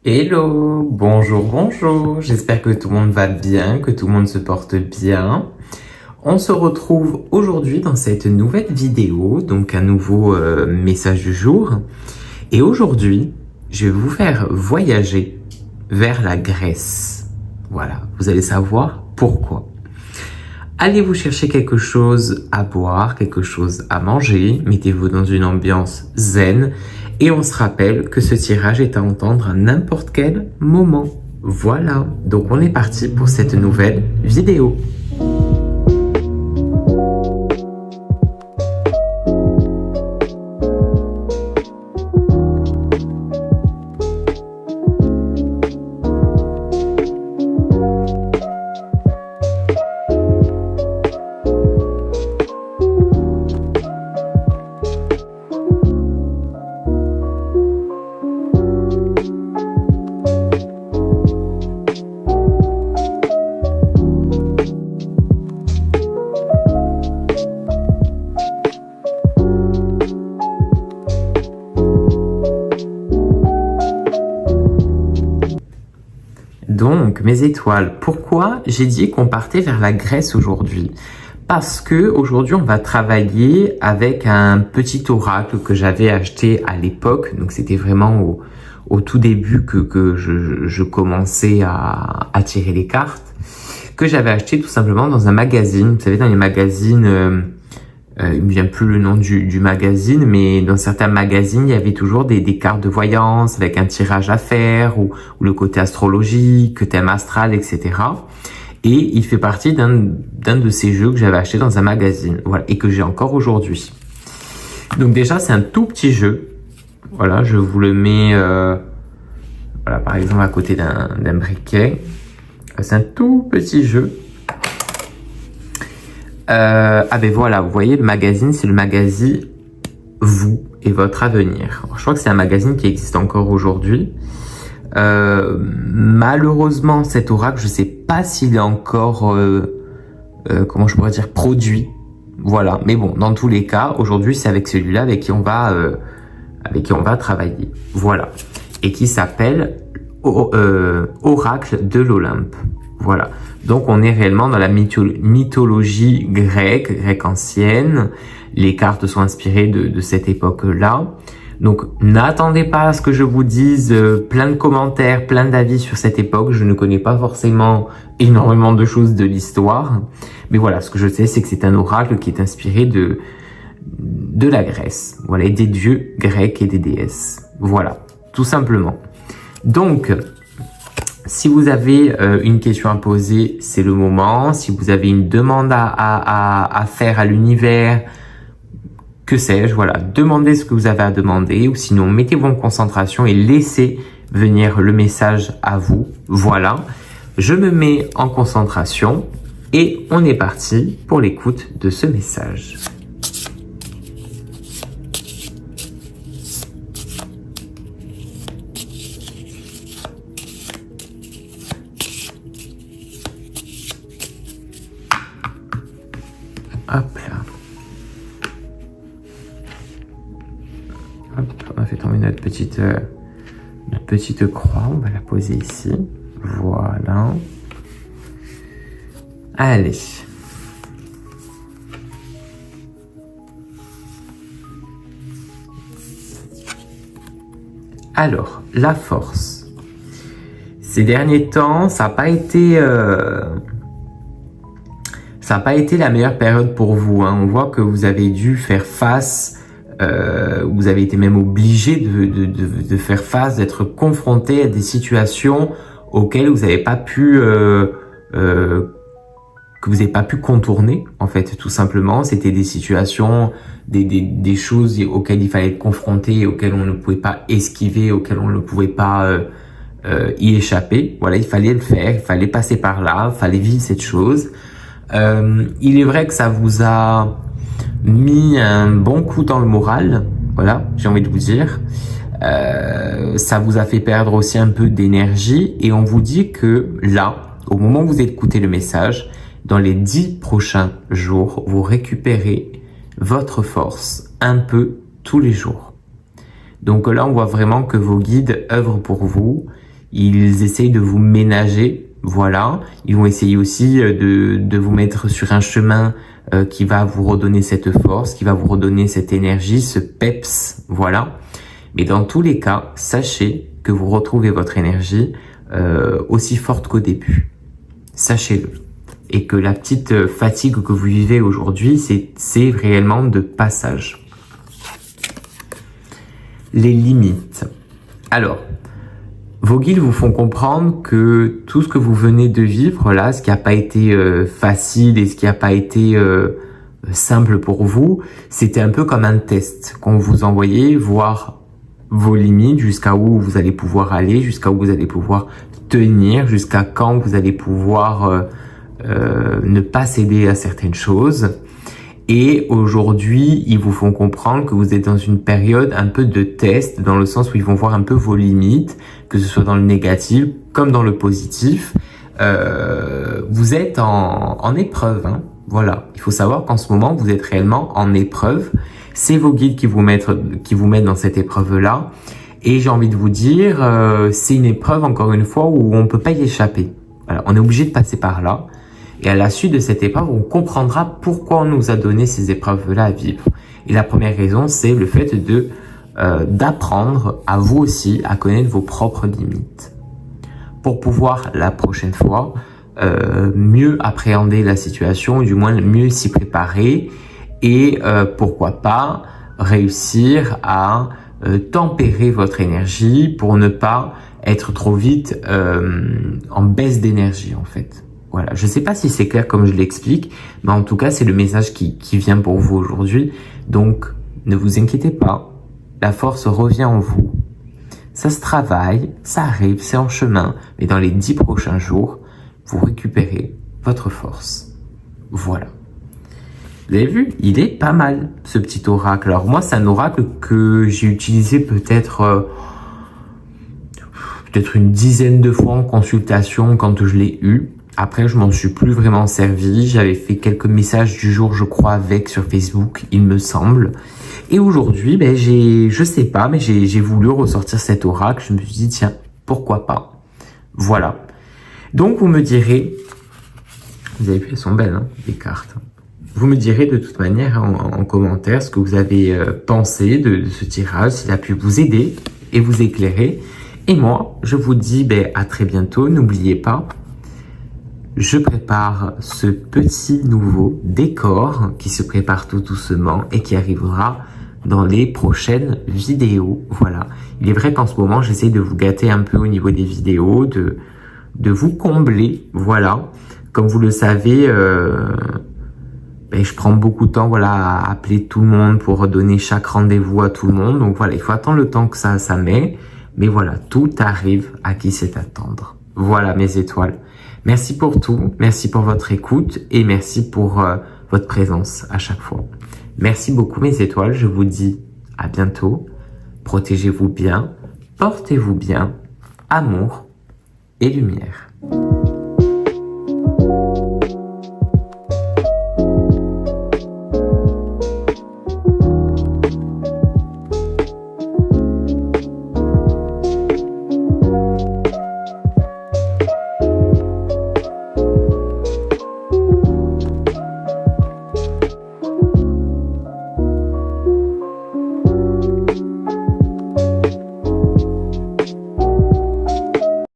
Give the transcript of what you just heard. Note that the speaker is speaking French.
Hello, bonjour, bonjour, j'espère que tout le monde va bien, que tout le monde se porte bien. On se retrouve aujourd'hui dans cette nouvelle vidéo, donc un nouveau message du jour. Et aujourd'hui, je vais vous faire voyager vers la Grèce. Voilà, vous allez savoir pourquoi. Allez vous chercher quelque chose à boire, quelque chose à manger, mettez-vous dans une ambiance zen et on se rappelle que ce tirage est à entendre à n'importe quel moment. Voilà, donc on est parti pour cette nouvelle vidéo. Donc, mes étoiles, pourquoi j'ai dit qu'on partait vers la Grèce aujourd'hui? Parce que aujourd'hui, on va travailler avec un petit oracle que j'avais acheté à l'époque. Donc, c'était vraiment au tout début que je commençais à tirer les cartes. Que j'avais acheté tout simplement dans un magazine. Vous savez, dans les magazines... il me vient plus le nom du magazine, mais dans certains magazines, il y avait toujours des cartes de voyance avec un tirage à faire ou le côté astrologique, thème astral, etc. Et il fait partie d'un de ces jeux que j'avais acheté dans un magazine, voilà, et que j'ai encore aujourd'hui. Donc déjà, c'est un tout petit jeu. Voilà, je vous le mets, voilà, par exemple à côté d'un briquet. C'est un tout petit jeu. Ah ben voilà, vous voyez, le magazine, c'est le magazine Vous et votre avenir. Alors, je crois que c'est un magazine qui existe encore aujourd'hui. Malheureusement, cet oracle, je sais pas s'il est encore, comment je pourrais dire, produit. Voilà, mais bon, dans tous les cas, aujourd'hui, c'est avec celui-là avec qui on va travailler. Voilà, et qui s'appelle Oracle de l'Olympe. Voilà, donc on est réellement dans la mythologie grecque ancienne. Les cartes sont inspirées de cette époque-là. Donc n'attendez pas à ce que je vous dise plein de commentaires, plein d'avis sur cette époque. Je ne connais pas forcément énormément de choses de l'histoire. Mais voilà, ce que je sais, c'est que c'est un oracle qui est inspiré de la Grèce. Voilà, et des dieux grecs et des déesses. Voilà, tout simplement. Donc... si vous avez une question à poser, c'est le moment. Si vous avez une demande à faire à l'univers, que sais-je, voilà, demandez ce que vous avez à demander. Ou sinon, mettez-vous en concentration et laissez venir le message à vous. Voilà, je me mets en concentration et on est parti pour l'écoute de ce message. Hop là. Hop, on a fait tomber notre petite croix. On va la poser ici. Voilà. Allez. Alors, la force. Ces derniers temps, ça n'a pas été... ça n'a pas été la meilleure période pour vous. Hein. On voit que vous avez dû faire face, vous avez été même obligé de faire face, d'être confronté à des situations auxquelles vous n'avez pas pu, que vous n'avez pas pu contourner, en fait, tout simplement. C'était des situations, des choses auxquelles il fallait être confronté, auxquelles on ne pouvait pas esquiver, auxquelles on ne pouvait pas y échapper. Voilà, il fallait le faire, il fallait passer par là, il fallait vivre cette chose. Il est vrai que ça vous a mis un bon coup dans le moral, voilà, j'ai envie de vous dire. Ça vous a fait perdre aussi un peu d'énergie et on vous dit que là, au moment où vous écoutez le message, dans les 10 prochains jours, vous récupérez votre force un peu tous les jours. Donc là, on voit vraiment que vos guides œuvrent pour vous. ils essayent de vous ménager, voilà. Ils vont essayer aussi de vous mettre sur un chemin qui va vous redonner cette force, qui va vous redonner cette énergie, ce peps, voilà. Mais dans tous les cas, sachez que vous retrouvez votre énergie aussi forte qu'au début. Sachez-le. Et que la petite fatigue que vous vivez aujourd'hui, c'est réellement de passage. Les limites. Alors, vos guides vous font comprendre que tout ce que vous venez de vivre là, ce qui n'a pas été facile et ce qui n'a pas été simple pour vous, c'était un peu comme un test qu'on vous envoyait, voir vos limites, jusqu'à où vous allez pouvoir aller, jusqu'à où vous allez pouvoir tenir, jusqu'à quand vous allez pouvoir ne pas céder à certaines choses. Et aujourd'hui, ils vous font comprendre que vous êtes dans une période un peu de test, dans le sens où ils vont voir un peu vos limites, que ce soit dans le négatif comme dans le positif. Vous êtes en épreuve, hein. Voilà. Il faut savoir qu'en ce moment, vous êtes réellement en épreuve. C'est vos guides qui vous mettent dans cette épreuve-là. Et j'ai envie de vous dire, c'est une épreuve, encore une fois, où on peut pas y échapper. Voilà. On est obligé de passer par là. Et à la suite de cette épreuve, on comprendra pourquoi on nous a donné ces épreuves-là à vivre. Et la première raison, c'est le fait d'apprendre à vous aussi à connaître vos propres limites. Pour pouvoir, la prochaine fois, mieux appréhender la situation, ou du moins mieux s'y préparer, et pourquoi pas réussir à tempérer votre énergie pour ne pas être trop vite en baisse d'énergie en fait. Voilà, je ne sais pas si c'est clair comme je l'explique, mais en tout cas, c'est le message qui vient pour vous aujourd'hui. Donc, ne vous inquiétez pas, la force revient en vous. Ça se travaille, ça arrive, c'est en chemin, mais dans les 10 prochains jours, vous récupérez votre force. Voilà. Vous avez vu, il est pas mal, ce petit oracle. Alors moi, c'est un oracle que j'ai utilisé peut-être une dizaine de fois en consultation quand je l'ai eu. Après, je m'en suis plus vraiment servi. J'avais fait quelques messages du jour, je crois, avec sur Facebook, il me semble. Et aujourd'hui, ben, je sais pas, mais j'ai voulu ressortir cet oracle. Je me suis dit, tiens, pourquoi pas? Voilà. Donc, vous me direz, vous avez vu, elles sont belles, hein, les cartes. Vous me direz de toute manière en commentaire ce que vous avez pensé de ce tirage, s'il a pu vous aider et vous éclairer. Et moi, je vous dis à très bientôt. N'oubliez pas, je prépare ce petit nouveau décor qui se prépare tout doucement et qui arrivera dans les prochaines vidéos. Voilà. Il est vrai qu'en ce moment, j'essaie de vous gâter un peu au niveau des vidéos, de vous combler. Voilà. Comme vous le savez, je prends beaucoup de temps à appeler tout le monde pour donner chaque rendez-vous à tout le monde. Donc voilà, il faut attendre le temps que ça met. Mais voilà, tout arrive à qui sait attendre. Voilà mes étoiles. Merci pour tout, merci pour votre écoute et merci pour votre présence à chaque fois. Merci beaucoup mes étoiles, je vous dis à bientôt. Protégez-vous bien, portez-vous bien, amour et lumière.